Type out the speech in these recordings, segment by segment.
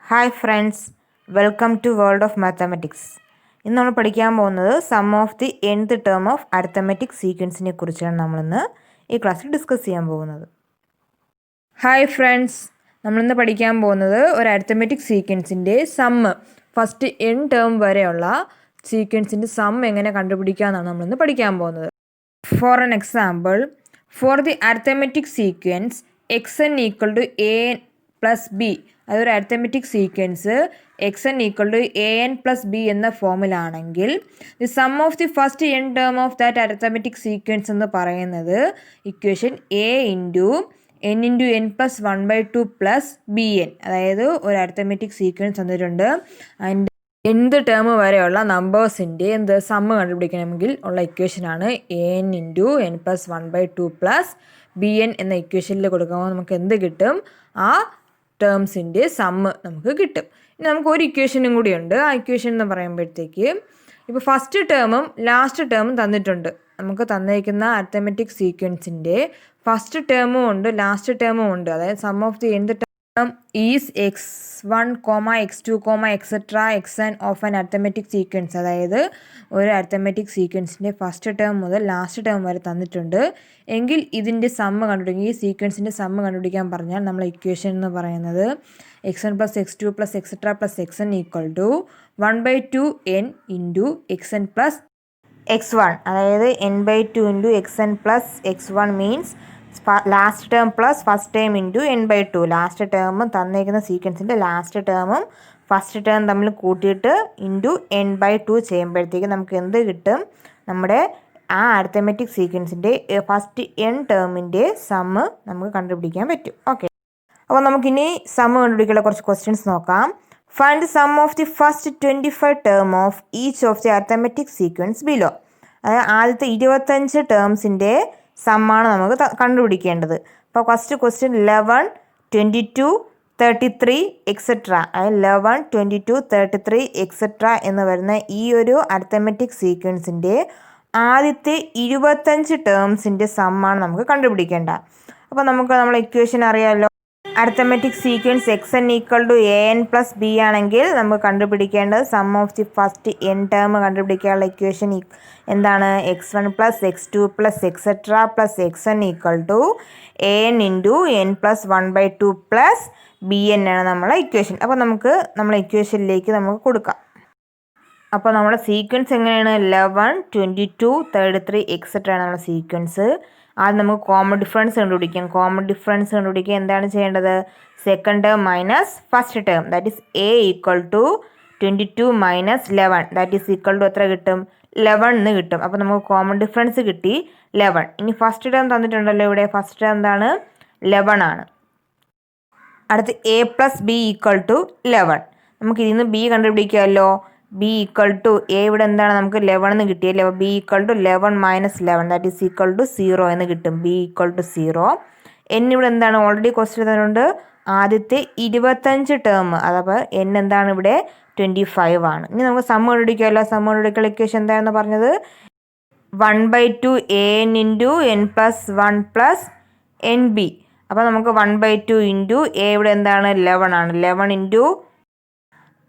Hi friends, welcome to world of mathematics. ഇന്ന് നമ്മൾ പഠിക്കാൻ പോകുന്നത് sum of the nth term of arithmetic സീക്വൻസിനെ കുറിച്ചാണ് നമ്മളിന്ന് ഈ ക്ലാസ്സിൽ ഡിസ്കസ് ചെയ്യാൻ പോകുന്നത്. ഹായ് ഫ്രണ്ട്സ്, നമ്മളിന്ന് പഠിക്കാൻ പോകുന്നത് ഒരു അരിത്തമെറ്റിക് സീക്വൻസിൻ്റെ സമ്മ്, ഫസ്റ്റ് n ടേം വരെയുള്ള സീക്വൻസിൻ്റെ സം എങ്ങനെ കണ്ടുപിടിക്കാമെന്നാണ് നമ്മളിന്ന് പഠിക്കാൻ പോകുന്നത്. For an example, for the arithmetic sequence xn equal to an plus b, അതൊരു arithmetic sequence xn equal to an plus b എന്ന ഫോമിലാണെങ്കിൽ the sum of the first n term of that arithmetic sequence എന്ന് പറയുന്നത് equation a into n into n plus 1/2 plus B n, അതായത് ഒരു arithmetic sequence തന്നിട്ടുണ്ട്. അതിൻ്റെ nth term വരെയുള്ള നമ്പേഴ്സിൻ്റെ sum കണ്ടുപിടിക്കണമെങ്കിൽ ഉള്ള ഇക്വേഷനാണ് an into n plus 1/2 plus B N എന്ന ഇക്വേഷനിൽ കൊടുക്കുമ്പോൾ നമുക്ക് എന്ത് കിട്ടും? ആ ടേംസിൻ്റെ സമ്മ് നമുക്ക് കിട്ടും. ഇനി നമുക്ക് ഒരു ഇക്വേഷനും കൂടിയുണ്ട്. ആ ഇക്വേഷൻ എന്ന് പറയുമ്പോഴത്തേക്ക് ഇപ്പോൾ ഫസ്റ്റ് ടേമും ലാസ്റ്റ് ടേമും തന്നിട്ടുണ്ട്. നമുക്ക് തന്നിരിക്കുന്ന അരിത്തമെറ്റിക് സീക്വൻസിൻ്റെ ഫസ്റ്റ് ടേമും ഉണ്ട്, ലാസ്റ്റ് ടേമും ഉണ്ട്. അതായത് sum of the nth term is x1, x2, etcetera xn of an arithmetic sequence. അതായത് ഒരു അരിത്തമെറ്റിക് സീക്വൻസിൻ്റെ ഫസ്റ്റ് ടേം മുതൽ ലാസ്റ്റ് ടേം വരെ തന്നിട്ടുണ്ട് എങ്കിൽ ഇതിൻ്റെ സമ്മ് കണ്ടുപിടിക്കുക, ഈ സീക്വൻസിൻ്റെ സമ്മ് കണ്ടുപിടിക്കാൻ പറഞ്ഞാൽ നമ്മൾ ഇക്വേഷൻ എന്ന് പറയുന്നത് x1 plus x2 plus etcetera plus xn equal to 1/2 n into xn plus x1, അതായത് n/2 into xn plus x1 means last term plus first term into n/2. Last ടേമും തന്നേക്കുന്ന സീക്വൻസിൻ്റെ ലാസ്റ്റ് ടേമും ഫസ്റ്റ് ടേം തമ്മിൽ കൂട്ടിയിട്ട് into n/2 ചെയ്യുമ്പോഴത്തേക്ക് നമുക്ക് എന്ത് കിട്ടും? നമ്മുടെ ആ അരിത്തമെറ്റിക് സീക്വൻസിൻ്റെ ഫസ്റ്റ് n ടേമിൻ്റെ സമ്മ് നമുക്ക് കണ്ടുപിടിക്കാൻ പറ്റും. ഓക്കെ, അപ്പോൾ നമുക്കിനി സമ്മ് കണ്ടുപിടിക്കാനുള്ള കുറച്ച് ക്വസ്റ്റ്യൻസ് നോക്കാം. Find the sum of the first 25 term of each of the arithmetic sequence below. അതായത് ആദ്യത്തെ 25 ടേംസിൻ്റെ സമ്മാണ് നമുക്ക് കണ്ടുപിടിക്കേണ്ടത്. അപ്പോൾ ഫസ്റ്റ് ക്വസ്റ്റ്യൻ 11, 22, 33 എക്സെട്ര, അതായത് 11, 22, 33 എക്സെട്ര എന്ന് വരുന്ന ഈ ഒരു അരിത്തമെറ്റിക് സീക്വൻസിൻ്റെ ആദ്യത്തെ 25 ടേംസിൻ്റെ സമ്മാണ് നമുക്ക് കണ്ടുപിടിക്കേണ്ടത്. അപ്പോൾ നമുക്ക് നമ്മളെ ഇക്വേഷൻ അറിയാമല്ലോ. Arithmetic sequence xn equal to an plus B ആണെങ്കിൽ നമുക്ക് കണ്ടുപിടിക്കേണ്ടത് sum of the first n term കണ്ടുപിടിക്കാനുള്ള ഇക്വേഷൻ എന്താണ്? x1 plus x2 plus etcetera plus xn equal to an into n plus 1/2 plus B N ആണ് നമ്മളെ equation. അപ്പോൾ നമുക്ക് നമ്മളെ ഇക്വേഷനിലേക്ക് നമുക്ക് കൊടുക്കാം. അപ്പോൾ നമ്മുടെ സീക്വൻസ് എങ്ങനെയാണ്? 11, 22, 33 എക്സെട്ര ആണ് നമ്മുടെ സീക്വൻസ്. ആദ്യം നമുക്ക് കോമൺ ഡിഫറൻസ് കണ്ടുപിടിക്കാം. കോമൺ ഡിഫറൻസ് കണ്ടുപിടിക്കാൻ എന്താണ് ചെയ്യേണ്ടത്? Second term minus first term, that is a equal to 22 minus 11, that is equal to എത്ര കിട്ടും? 11 എന്ന് കിട്ടും. അപ്പോൾ നമുക്ക് കോമൺ ഡിഫറൻസ് കിട്ടി 11. ഇനി ഫസ്റ്റ് ടേം തന്നിട്ടുണ്ടല്ലോ ഇവിടെ, ഫസ്റ്റ് ടേം എന്താണ്? 11 ആണ്. അടുത്ത് a plus B equal to 11. നമുക്ക് ഇതിൽ നിന്ന് b കണ്ടുപിടിക്കാമല്ലോ. b ഈക്വൽ ടു a ഇവിടെ എന്താണ്? നമുക്ക് 11 എന്ന് കിട്ടിയല്ലേ. അപ്പോൾ b equal to 11 minus 11, that is equal to 0 എന്ന് കിട്ടും. b equal to 0. n ഇവിടെ എന്താണ്? ഓൾറെഡി ക്വസ്റ്റ്യൻ തന്നിട്ടുണ്ട്. ആദ്യത്തെ 25 ടേം, അതപ്പോൾ n എന്താണ് ഇവിടെ? 25 ആണ്. ഇനി നമുക്ക് സമ്മ് കണ്ടുപിടിക്കാമല്ലോ. സമ്മ് കണ്ടുപിടിക്കാനുള്ള ഇക്വേഷൻ എന്താണെന്ന് പറഞ്ഞത്? 1/2 an into n plus 1 plus N B. അപ്പോൾ നമുക്ക് 1/2 ഇൻറ്റു a ഇവിടെ എന്താണ്? 11 ആണ്. 11 into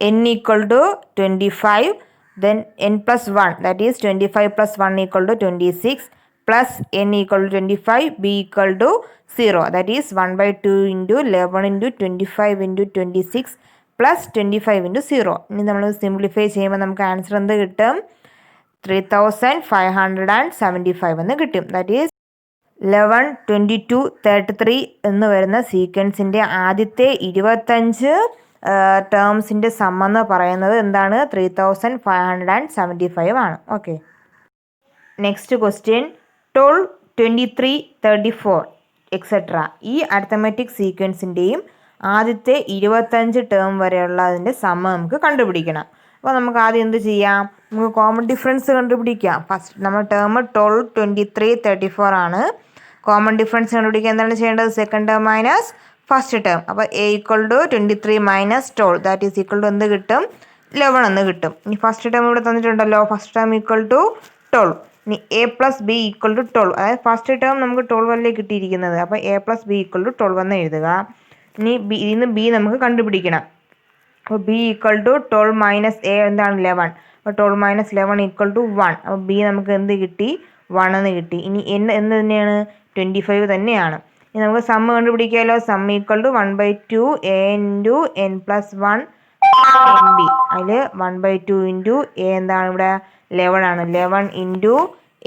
n equal to 25, then n plus 1, that is 25 plus 1 equal to 26 plus n equal to 25, b equal to 0, that is 1/2 into 11 into 25 into 26 plus 25 into 0. ഇനി നമ്മൾ simplify ചെയ്യുമ്പോൾ നമുക്ക് answer എന്ത് കിട്ടും? 3575 എന്ന് കിട്ടും. ദാറ്റ് ഈസ് 11, 22, 33 എന്ന് വരുന്ന സീക്വൻസിൻ്റെ ആദ്യത്തെ 25 ടേംസിൻ്റെ സമ്മെന്ന് പറയുന്നത് എന്താണ്? 3575 ആണ്. Okay, next question 12, 23, 34 etcetera. ഈ അരിത്തമെറ്റിക് സീക്വൻസിൻ്റെയും ആദ്യത്തെ 25 ടേം വരെയുള്ള അതിൻ്റെ സമ്മ് നമുക്ക് കണ്ടുപിടിക്കണം. അപ്പോൾ നമുക്ക് ആദ്യം എന്ത് ചെയ്യാം? നമുക്ക് കോമൺ ഡിഫറൻസ് കണ്ടുപിടിക്കാം. ഫസ്റ്റ് നമ്മൾ ടേം 12, 23, 34 ആണ്. കോമൺ ഡിഫറൻസ് കണ്ടുപിടിക്കാൻ എന്താണ് ചെയ്യേണ്ടത്? Second term minus first term. അപ്പോൾ a equal to 23 minus 12, that is equal to എന്ത് കിട്ടും? 11 എന്ന് കിട്ടും. ഇനി ഫസ്റ്റ് ടേം ഇവിടെ തന്നിട്ടുണ്ടല്ലോ. First term equal to 12. ഇനി a plus B equal to 12, അതായത് ഫസ്റ്റ് ടേം നമുക്ക് 12 അല്ലേ കിട്ടിയിരിക്കുന്നത്. അപ്പോൾ a plus B equal to 12 എന്ന് എഴുതുക. ഇനി ഇതിൽ നിന്ന് b നമുക്ക് കണ്ടുപിടിക്കണം. അപ്പോൾ B equal to 12 minus A എന്താണ് 11. അപ്പോൾ 12 മൈനസ് 11 ഈക്വൽ ടു 1. അപ്പോൾ ബി നമുക്ക് എന്ത് കിട്ടി? 1 എന്ന് കിട്ടി. ഇനി എൻ എന്ത് തന്നെയാണ്? 25 തന്നെയാണ്. ഇനി നമുക്ക് സമ്മ് കണ്ടുപിടിക്കാമല്ലോ. Sum equal to 1/2 a into N plus 1 n b. അതിൽ 1/2 ഇൻറ്റു എ എന്താണ് ഇവിടെ? 11 ആണ്. 11 ഇൻറ്റു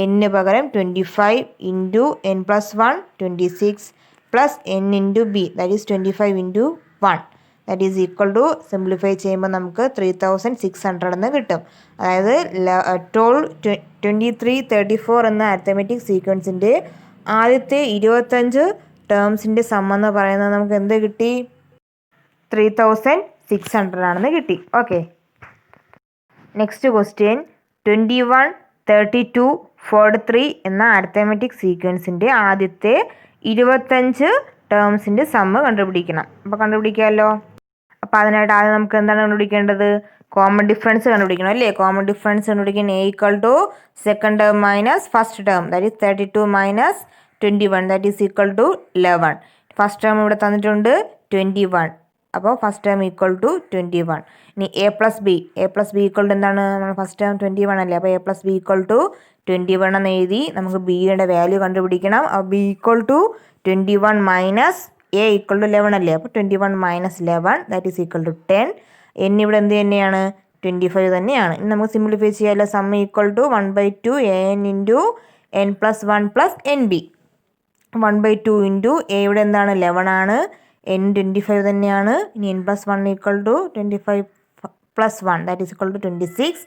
എന്നിന് പകരം 25 into N plus 1 26 plus N into B that is 25 into 1 that is equal to simplify ചെയ്യുമ്പോൾ നമുക്ക് 3600 എന്ന് കിട്ടും. അതായത് 12 23 34 എന്ന അരിത്തമെറ്റിക് സീക്വൻസിൻ്റെ ആദ്യത്തെ 25 ടേംസിൻ്റെ സം എന്ന് പറയുന്നത് നമുക്ക് എന്ത് കിട്ടി? 3600 ആണെന്ന് കിട്ടി. ഓക്കെ, നെക്സ്റ്റ് ക്വസ്റ്റ്യൻ 21 32 43 എന്ന അരിത്തമെറ്റിക് സീക്വൻസിൻ്റെ ആദ്യത്തെ 25 ടേംസിൻ്റെ സമ്മ് കണ്ടുപിടിക്കണം. അപ്പോൾ കണ്ടുപിടിക്കാമല്ലോ. അപ്പോൾ അതിനായിട്ട് ആദ്യം നമുക്ക് എന്താണ് കണ്ടുപിടിക്കേണ്ടത്? കോമൺ ഡിഫറൻസ് കണ്ടുപിടിക്കണം അല്ലേ? കോമൺ ഡിഫറൻസ് കണ്ടുപിടിക്കാൻ A equal to second term minus first term that is 32 minus 21 that is equal to 11. First term ഇവിടെ തന്നിട്ടുണ്ട് 21. അപ്പോൾ ഫസ്റ്റ് ടേം ഈക്വൽ ടു 21. ഇനി A plus B equal to എന്താണ്? നമ്മൾ ഫസ്റ്റ് ടേം 21 അല്ലേ? അപ്പോൾ A plus B equal to 21 എന്ന് എഴുതി നമുക്ക് ബിയുടെ വാല്യൂ കണ്ടുപിടിക്കണം. അപ്പോൾ B equal to 21 minus A equal to 11 അല്ലേ? അപ്പോൾ 21 minus 11 that is equal to 10. N ഇവിടെ എന്ത് തന്നെയാണ്? 25 തന്നെയാണ്. ഇനി നമുക്ക് സിംപ്ലിഫൈ ചെയ്യാമല്ലോ. Sum equal to 1/2 A N into N plus 1 plus N B. 1/2 into A ഇവിടെ എന്താണ്? 11 ആണ്. എൻ 25 തന്നെയാണ്. ഇനി N plus 1 equal to 25 plus 1 that is equal to 26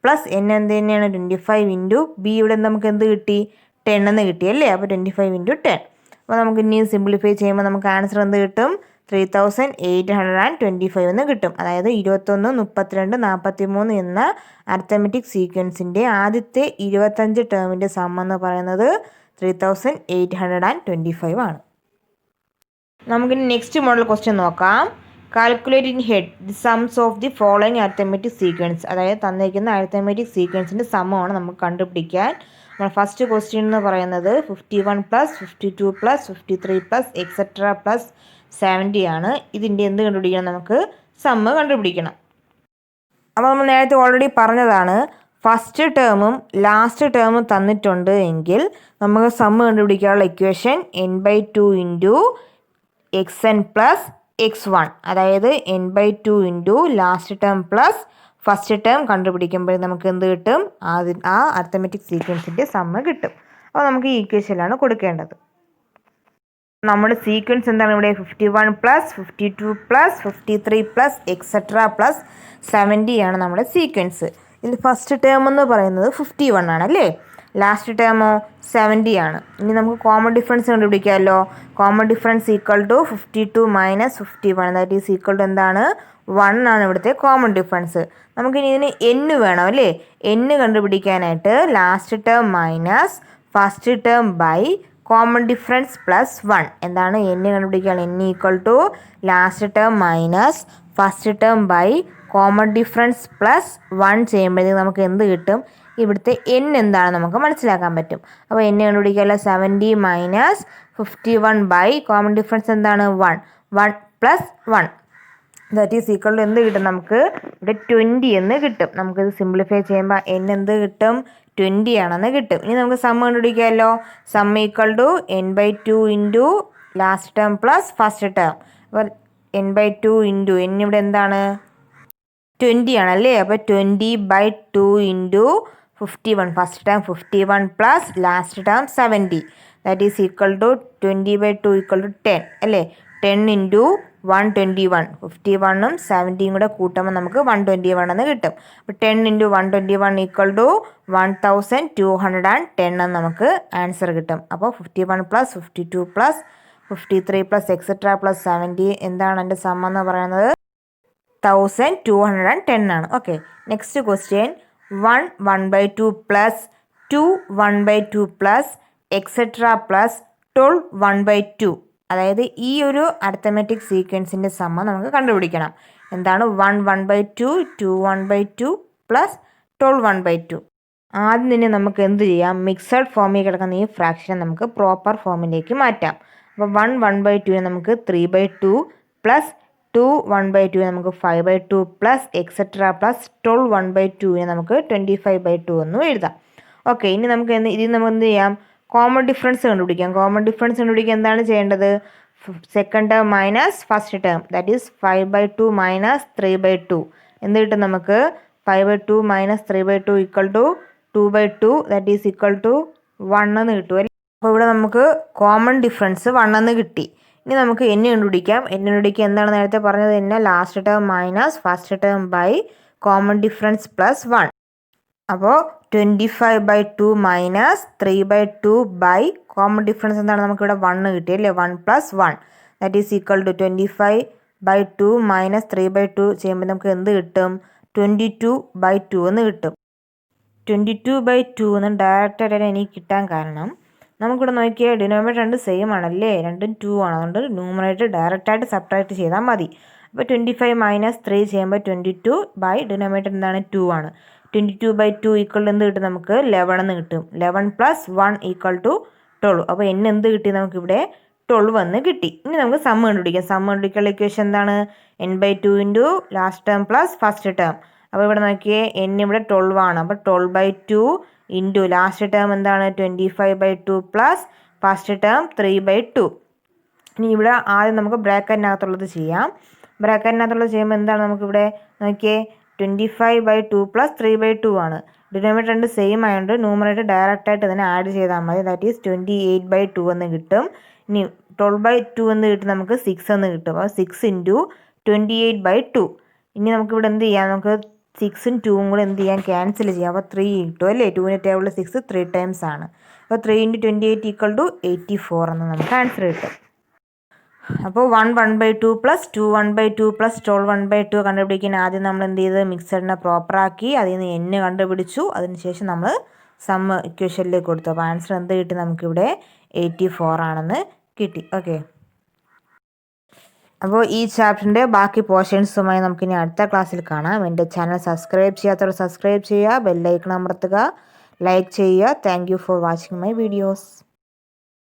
plus N എന്ത് തന്നെയാണ്? 25 ഇൻറ്റു ബി ഇവിടെ നമുക്ക് എന്ത് കിട്ടി? 10 എന്ന് കിട്ടി അല്ലേ? അപ്പോൾ 25 ഇൻറ്റു 10. അപ്പോൾ നമുക്ക് ഇനി സിംപ്ലിഫൈ ചെയ്യുമ്പോൾ നമുക്ക് ആൻസർ എന്ത് കിട്ടും? 3825 എന്ന് കിട്ടും. അതായത് 21 32 43 എന്ന അരിത്തമെറ്റിക് സീക്വൻസിൻ്റെ ആദ്യത്തെ 25 ടേമിൻ്റെ സം എന്ന് പറയുന്നത് 3825 ആണ്. നമുക്കിനി നെക്സ്റ്റ് മോഡൽ ക്വസ്റ്റ്യൻ നോക്കാം. കാൽക്കുലേറ്റ് ഇൻ ഹെഡ് ദി സംസ് of the following arithmetic sequence. അതായത് തന്നിരിക്കുന്ന അരിത്തമെറ്റിക് സീക്വൻസിൻ്റെ സമ്മമാണ് നമുക്ക് കണ്ടുപിടിക്കാൻ. നമ്മൾ ഫസ്റ്റ് ക്വസ്റ്റ്യൻ എന്ന് പറയുന്നത് 51 plus 52 plus 53 plus etcetera plus 70 ആണ്. ഇതിൻ്റെ എന്ത് കണ്ടുപിടിക്കണം? നമുക്ക് സമ്മ് കണ്ടുപിടിക്കണം. അപ്പോൾ നമ്മൾ നേരത്തെ ഓൾറെഡി പറഞ്ഞതാണ്, ഫസ്റ്റ് ടേമും ലാസ്റ്റ് ടേമും തന്നിട്ടുണ്ട് എങ്കിൽ നമുക്ക് സമ്മ് കണ്ടുപിടിക്കാനുള്ള equation n/2 into xn plus x1, അതായത് n/2 into last term plus first term കണ്ടുപിടിക്കുമ്പോൾ നമുക്ക് എന്ത് കിട്ടും? ആ അരിത്തമെറ്റിക് സീക്വൻസിൻ്റെ സമ്മ് കിട്ടും. അപ്പോൾ നമുക്ക് ഈ ഇക്വേഷനിലാണ് കൊടുക്കേണ്ടത്. നമ്മുടെ സീക്വൻസ് എന്താണ് ഇവിടെ? 51 plus 52 plus 53 plus etcetera plus 70 ആണ് നമ്മുടെ സീക്വൻസ്. ഇതിൽ ഫസ്റ്റ് ടേം എന്ന് പറയുന്നത് 51 ആണല്ലേ? ലാസ്റ്റ് ടേമോ 70 ആണ്. ഇനി നമുക്ക് കോമൺ ഡിഫറൻസ് കണ്ടുപിടിക്കാമല്ലോ. Common difference equal to 52 minus 51 that is equal to എന്താണ്? 1 ആണ് ഇവിടുത്തെ കോമൺ ഡിഫറൻസ്. നമുക്കിനി ഇതിന് n വേണം അല്ലേ? n കണ്ടുപിടിക്കാനായിട്ട് last term minus first term by common difference plus 1. എന്താണ് n കണ്ടുപിടിക്കാൻ? n equal to last term minus first term by common difference plus 1 ചെയ്യുമ്പോഴത്തേക്ക് നമുക്ക് എന്ത് കിട്ടും? ഇവിടുത്തെ n എന്താണ് നമുക്ക് മനസ്സിലാക്കാൻ പറ്റും. അപ്പോൾ n കണ്ടുപിടിക്കാമല്ലോ. 70 മൈനസ് 51 ബൈ കോമൺ ഡിഫറൻസ് എന്താണ്? 1 plus 1 that is equal to എന്ത് കിട്ടും? നമുക്ക് ഇവിടെ 20 എന്ന് കിട്ടും. നമുക്കിത് സിംപ്ലിഫൈ ചെയ്യുമ്പോൾ n എന്ത് കിട്ടും? 20 ആണെന്ന് കിട്ടും. ഇനി നമുക്ക് സം കണ്ടുപിടിക്കാമല്ലോ. Sum equal to n/2 into last term plus first term. അപ്പോൾ n/2 ഇൻറ്റു n ഇവിടെ എന്താണ്? 20 ആണല്ലേ? അപ്പോൾ 20/2 into 51 first term 51 plus last term 70 that is equal to 20/2 equal to 10 അല്ലേ? 10 ഇൻറ്റു 121 51ഉം 70യും കൂടെ കൂട്ടുമ്പോൾ നമുക്ക് 121 എന്ന് കിട്ടും. അപ്പോൾ 10 ഇൻറ്റു 121 ഈക്വൽ ടു 1210 എന്ന് നമുക്ക് ആൻസർ കിട്ടും. അപ്പോൾ 51 plus 52 plus 53 plus etcetera plus 70 എന്താണ് എൻ്റെ സം എന്ന് പറയുന്നത്? 1210 ആണ്. Okay, next question 1 1/2 plus 2 1/2 plus etcetera plus 12 1/2. അതായത് ഈ ഒരു അരിത്തമെറ്റിക് സീക്വൻസിൻ്റെ സമ്മ നമുക്ക് കണ്ടുപിടിക്കണം. എന്താണ്? 1 1/2 2 1/2 പ്ലസ് 12 1/2. ആദ്യം തന്നെ നമുക്ക് എന്ത് ചെയ്യാം? മിക്സഡ് ഫോമിൽ കിടക്കുന്ന ഈ ഫ്രാക്ഷനെ നമുക്ക് പ്രോപ്പർ ഫോമിലേക്ക് മാറ്റാം. അപ്പോൾ 1 1/2 നമുക്ക് 3/2 പ്ലസ് 2 1/2 നമുക്ക് 5/2 പ്ലസ് എക്സെട്ര പ്ലസ് 12 1/2 നമുക്ക് 25/2 എന്നും എഴുതാം. ഓക്കെ, ഇനി നമുക്ക് ഇതിൽ നമുക്ക് എന്ത് ചെയ്യാം, കോമൺ ഡിഫറൻസ് കണ്ടുപിടിക്കാം. കോമൺ ഡിഫറൻസ് കണ്ടുപിടിക്കാൻ എന്താണ് ചെയ്യേണ്ടത്? Second term minus first term, that is 5/2 minus 3/2. എന്ത് കിട്ടും നമുക്ക്? 5/2 minus 3/2 equal to 2/2, that is equal to 1 എന്ന് കിട്ടും. അപ്പോൾ ഇവിടെ നമുക്ക് കോമൺ ഡിഫറൻസ് 1 എന്ന് കിട്ടി. ഇനി നമുക്ക് n കണ്ടുപിടിക്കാം. n കണ്ടുപിടിക്കുക എന്താണ് നേരത്തെ പറഞ്ഞത് തന്നെ, last term minus first term by common difference plus 1. അപ്പോൾ 25/2 മൈനസ് 3/2 ബൈ കോമൺ ഡിഫറൻസ് എന്താണ്, നമുക്കിവിടെ 1 കിട്ടി അല്ലേ, 1 plus 1 that is equal to 25/2 minus 3/2 ചെയ്യുമ്പോൾ നമുക്ക് എന്ത് കിട്ടും? 22/2 എന്ന് കിട്ടും. 22/2 എന്ന് ഡയറക്റ്റായിട്ട് എനിക്ക് കിട്ടാൻ കാരണം നമുക്കിവിടെ നോക്കിയാൽ ഡിനോമിനേറ്റർ രണ്ട് സെയിം ആണല്ലേ, രണ്ടും 2 ആണ്. അതുകൊണ്ട് ന്യൂമറേറ്റർ ഡയറക്റ്റായിട്ട് സബ്ട്രാക്ട് ചെയ്താൽ മതി. അപ്പോൾ 25 മൈനസ് 3 ചെയ്യുമ്പോൾ 22 ബൈ ഡിനോമിനേറ്റർ എന്താണ് 2 ആണ്. 22/2 ഈക്വൽ എന്ത് കിട്ടും നമുക്ക്? 11 എന്ന് കിട്ടും. 11 പ്ലസ് 1 ഈക്വൽ ടു 12. അപ്പോൾ n എന്ത് കിട്ടി? നമുക്കിവിടെ 12 എന്ന് കിട്ടി. ഇനി നമുക്ക് സം കണ്ടുപിടിക്കാം. സം കണ്ടുപിടിക്കാനുള്ള ഇക്വേഷൻ എന്താണ്? n/2 into last term plus first term. അപ്പോൾ ഇവിടെ നോക്കിയേ, n ഇവിടെ 12 ആണ്. അപ്പോൾ 12/2 ഇൻറ്റു ലാസ്റ്റ് ടേം എന്താണ്? 25/2 പ്ലസ് ഫസ്റ്റ് ടേം 3/2. ഇനി ഇവിടെ ആദ്യം നമുക്ക് ബ്രാക്കറ്റിനകത്തുള്ളത് ചെയ്യാം. ബ്രാക്കറ്റിനകത്തുള്ളത് ചെയ്യുമ്പോൾ എന്താണ് നമുക്കിവിടെ നോക്കിയേ, 25/2 പ്ലസ് 3/2 ആണ്. ഡിനോമിനേറ്റർ രണ്ട് സെയിം ആയതുകൊണ്ട് ന്യൂമറേറ്റർ ഡയറക്റ്റായിട്ട് ഇതിനെ ആഡ് ചെയ്താൽ മതി. ദാറ്റ് ഈസ് 28/2 എന്ന് കിട്ടും. ഇനി 12/2 എന്ന് കിട്ടും നമുക്ക് 6 എന്ന് കിട്ടും. അപ്പോൾ 6 ഇൻറ്റു 28/2. ഇനി നമുക്കിവിടെ എന്ത് ചെയ്യാം, നമുക്ക് 6ഉം 2ഉം കൂടെ എന്ത് ചെയ്യാം, ക്യാൻസൽ ചെയ്യാം. അപ്പോൾ 3 കിട്ടും അല്ലേ. 2ൻ്റെ ടേബിളിൽ 6 3 ടൈംസ് ആണ്. അപ്പോൾ 3 ഇൻറ്റു 28 ഈക്വൽ ടു 84 എന്ന് നമുക്ക് ആൻസർ കിട്ടും. അപ്പോൾ 1 1/2 പ്ലസ് 2 1/2 പ്ലസ് 12 1/2 കണ്ടുപിടിക്കാൻ ആദ്യം നമ്മൾ എന്ത് ചെയ്ത് മിക്സറിനെ പ്രോപ്പറാക്കി അതിൽ നിന്ന് n കണ്ടുപിടിച്ചു. അതിനുശേഷം നമ്മൾ സം ഇക്വേഷനിലേക്ക് കൊടുത്തു. അപ്പോൾ ആൻസർ എന്ത് കിട്ടി? നമുക്കിവിടെ 84 ആണെന്ന് കിട്ടി. ഓക്കെ, അപ്പോൾ ഈ ചാപ്റ്ററിൻ്റെ ബാക്കി പോർഷൻസുമായി നമുക്കിനി അടുത്ത ക്ലാസ്സിൽ കാണാം. എൻ്റെ ചാനൽ സബ്സ്ക്രൈബ് ചെയ്യാത്തവർ സബ്സ്ക്രൈബ് ചെയ്യുക, ബെല്ലൈക്കൺ അമർത്തുക, ലൈക്ക് ചെയ്യുക. Thank you for watching my videos.